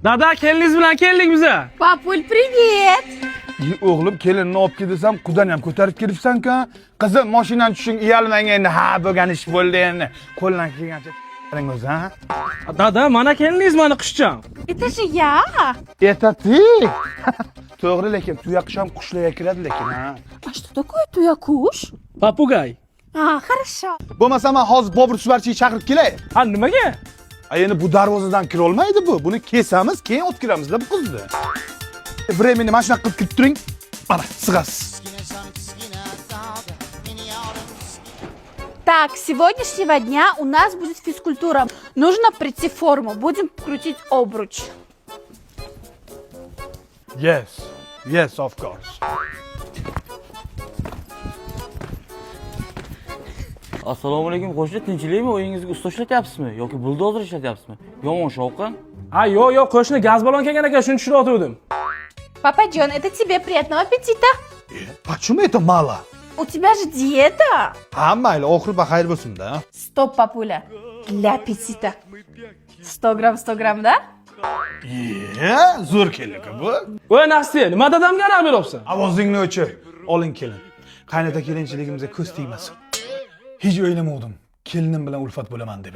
Dada keliniz bilan keldik biza. Papul, привет! O'g'lim kelinni olib kel desam, qudan ham ko'tarib kelibsan-ku. Qizim, mashinadan tushing, uyalmang endi. Ha, bo'lgan ish bo'ldi endi. Qo'ldan kelgancha o'zi, ha? Dada, mana keliniz mani qushcham. Это же я! Это ты? To'g'ri, lekin tuyaqush ham qushlarga kiradi lekin, ha. А что такое туякуш? Papugay. Хорошо. Bo'lmasa men hozir Bobur Suvarchiy chaqirib kelay. Ha, nimaga? Endi bu darvozadan kira olmaydi bu. Buni kesamiz, keyin o't kiramizda bu qizni. Времени mana shunaqa qilib kirib turing. Mana, sig'asiz. Так, с сегодняшнего дня у нас будет физкультура. Нужно прийти в форму. Будем крутить обруч. Yes. Yes, of course. Assalomu alaykum qo'shni, tinchlikmi? O'yingizga usta ishlatyapsizmi yoki buldozer ishlatyapsizmi? Yomon shovqin. Ha, yo'q, qo'shni gaz balon kelgan ekan, shuni tushirib Папа Джон, это тебе приятного аппетита. Почему это мало? У тебя же диета. Ha, mayli, oxiri baxayr bo'lsin-da. Стоп, папуля. Для аппетита. 100 грамм, 100 грамм, да? Zo'r keldi bu. Voy Nastya, nima dadamga aniq beryapsan? Ovozingni o'chir. Oling kelin. Qaynota kelinchiligimizga ko'z tegmasin. Hech o'ylamadim. Kelinim bilan ulfat bo'laman deb.